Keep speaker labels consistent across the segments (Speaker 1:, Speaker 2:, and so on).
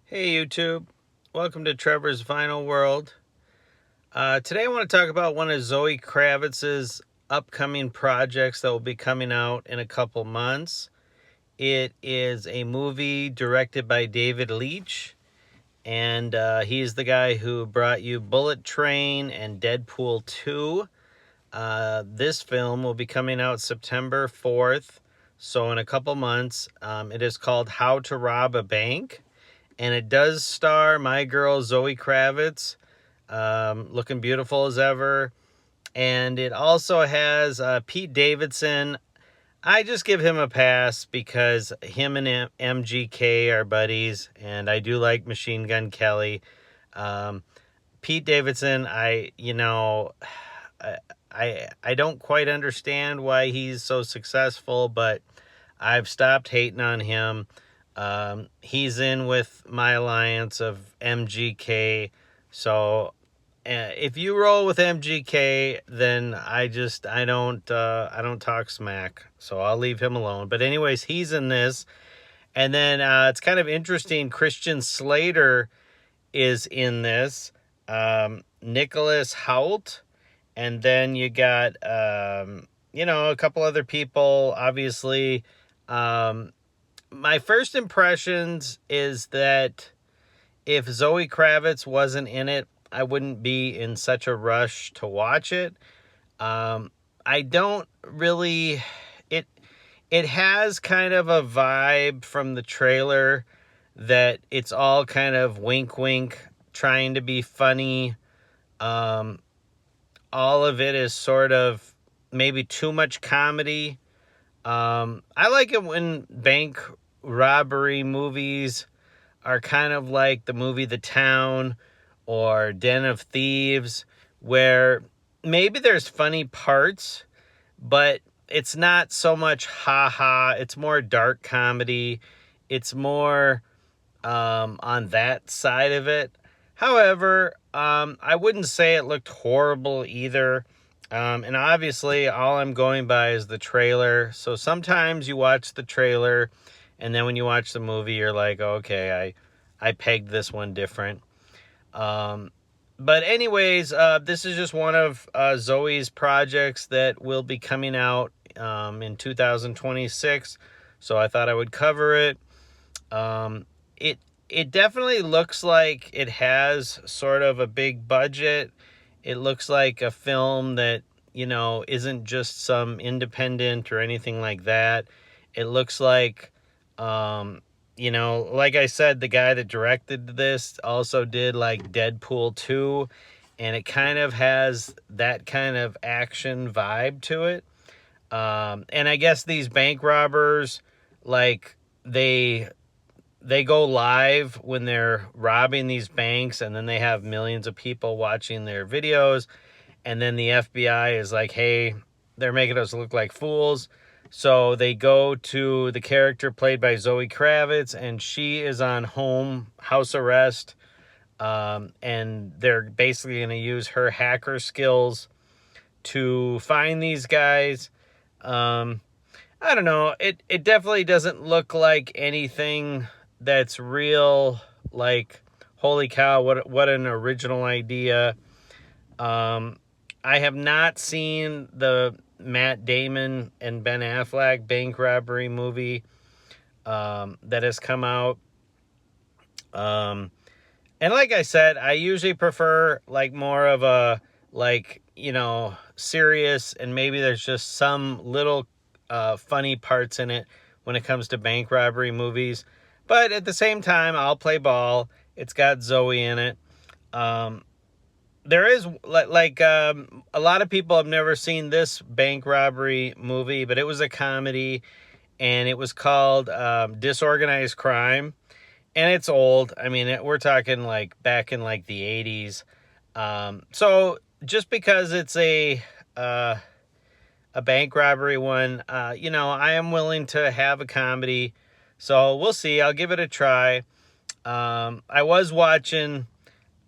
Speaker 1: Hey YouTube, welcome to Trevor's Vinyl World. Today I want to talk about one of Zoe Kravitz's upcoming projects that will be coming out in a couple months. It is a movie directed by David Leitch, and he's the guy who brought you Bullet Train and Deadpool 2. This film will be coming out September 4th, so in a couple months. It is called How to Rob a Bank. And it does star my girl Zoe Kravitz, looking beautiful as ever. And it also has Pete Davidson. I just give him a pass because him and MGK are buddies, and I do like Machine Gun Kelly. Pete Davidson, I don't quite understand why he's so successful, but I've stopped hating on him. He's in with my alliance of MGK. So if you roll with MGK, then I don't talk smack. So I'll leave him alone. But anyways, he's in this. And then it's kind of interesting. Christian Slater is in this. Nicholas Hoult. And then you got, a couple other people, obviously. My first impressions is that if Zoe Kravitz wasn't in it, I wouldn't be in such a rush to watch it. I don't really... It has kind of a vibe from the trailer that it's all kind of wink wink, trying to be funny. All of it is sort of maybe too much comedy. I like it when bank robbery movies are kind of like the movie The Town or Den of Thieves, where maybe there's funny parts, but it's not so much ha-ha. It's more dark comedy. It's more on that side of it. However, I wouldn't say it looked horrible either. And obviously, all I'm going by is the trailer. So sometimes you watch the trailer, and then when you watch the movie, you're like, okay, I pegged this one different. But anyways, this is just one of Zoe's projects that will be coming out in 2026. So I thought I would cover it. It definitely looks like it has sort of a big budget. It looks like a film that, isn't just some independent or anything like that. It looks like, like I said, the guy that directed this also did like Deadpool 2, and it kind of has that kind of action vibe to it. And I guess these bank robbers, like, they go live when they're robbing these banks, and then they have millions of people watching their videos, and then the FBI is like, hey, they're making us look like fools. So they go to the character played by Zoe Kravitz, and she is on house arrest, and they're basically going to use her hacker skills to find these guys. I don't know. It definitely doesn't look like anything that's real, like, holy cow, what an original idea. I have not seen the Matt Damon and Ben Affleck bank robbery movie that has come out. And like I said, I usually prefer like more of a, like, serious, and maybe there's just some little funny parts in it when it comes to bank robbery movies. But at the same time, I'll play ball. It's got Zoe in it. There is, a lot of people have never seen this bank robbery movie, but it was a comedy, and it was called Disorganized Crime. And it's old. I mean, we're talking like back in like the 80s. So just because it's a bank robbery one, I am willing to have a comedy. So we'll see. I'll give it a try. I was watching,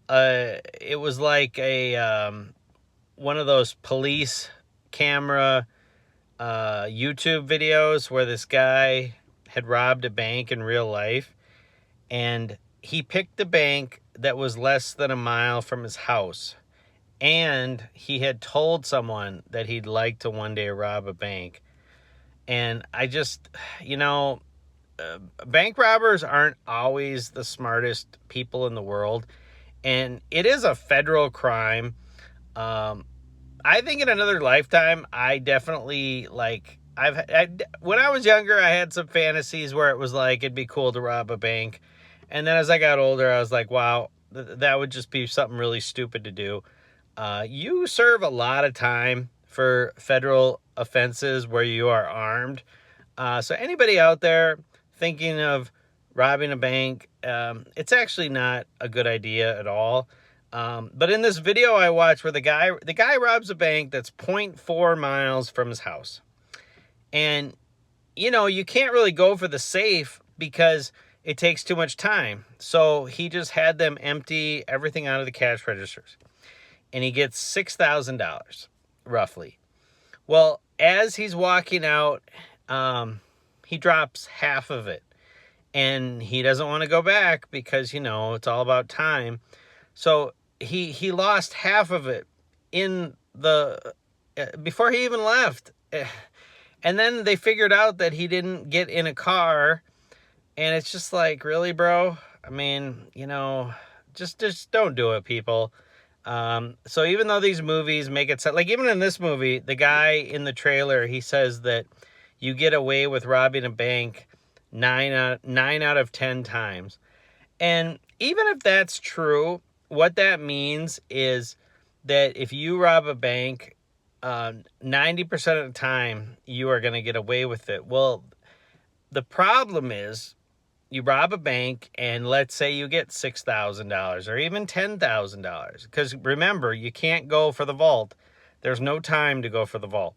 Speaker 1: it was like a one of those police camera YouTube videos where this guy had robbed a bank in real life. And he picked a bank that was less than a mile from his house. And he had told someone that he'd like to one day rob a bank. And I just, you know, bank robbers aren't always the smartest people in the world. And it is a federal crime. I think in another lifetime, I definitely when I was younger, I had some fantasies where it was like it'd be cool to rob a bank. And then as I got older, I was like, wow, that would just be something really stupid to do. You serve a lot of time for federal offenses where you are armed. So anybody out there thinking of robbing a bank, it's actually not a good idea at all. But in this video I watched where the guy robs a bank that's 0.4 miles from his house. And, you know, you can't really go for the safe because it takes too much time. So he just had them empty everything out of the cash registers. And he gets $6,000, roughly. Well, as he's walking out, he drops half of it. And he doesn't want to go back because, you know, it's all about time. So he lost half of it in the before he even left. And then they figured out that he didn't get in a car. And it's just like, really, bro? I mean, you know, just don't do it, people. So even though these movies make it sound like, even in this movie, the guy in the trailer, he says that you get away with robbing a bank 9 out of 10 times. And even if that's true, what that means is that if you rob a bank, 90% of the time you are going to get away with it. Well, the problem is, you rob a bank and let's say you get $6,000 or even $10,000. Because remember, you can't go for the vault. There's no time to go for the vault.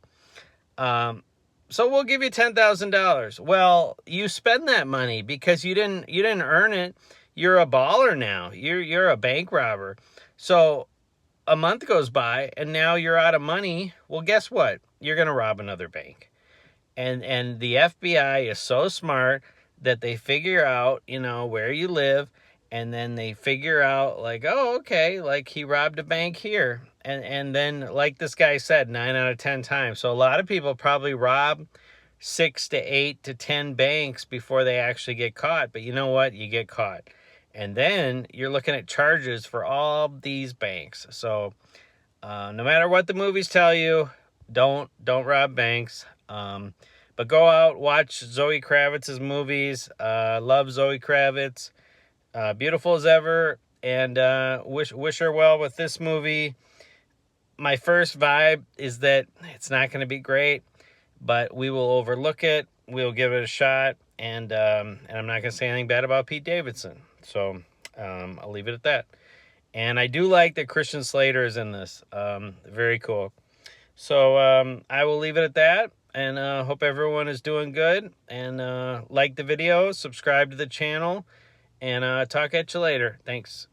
Speaker 1: So we'll give you $10,000. Well, you spend that money because you didn't earn it. You're a baller now. You're a bank robber. So a month goes by and now you're out of money. Well, guess what? You're going to rob another bank. And the FBI is so smart that they figure out, you know, where you live, and then they figure out like, oh, okay, like he robbed a bank here. And then, like this guy said, 9 out of 10 times. So a lot of people probably rob 6 to 8 to 10 banks before they actually get caught. But you know what? You get caught. And then you're looking at charges for all these banks. So no matter what the movies tell you, don't rob banks. But go out, watch Zoe Kravitz's movies. Love Zoe Kravitz. Beautiful as ever. And wish her well with this movie. My first vibe is that it's not going to be great, but we will overlook it. We'll give it a shot. And I'm not going to say anything bad about Pete Davidson. So I'll leave it at that. And I do like that Christian Slater is in this. Very cool. So I will leave it at that. And hope everyone is doing good. And like the video, subscribe to the channel. And talk at you later. Thanks.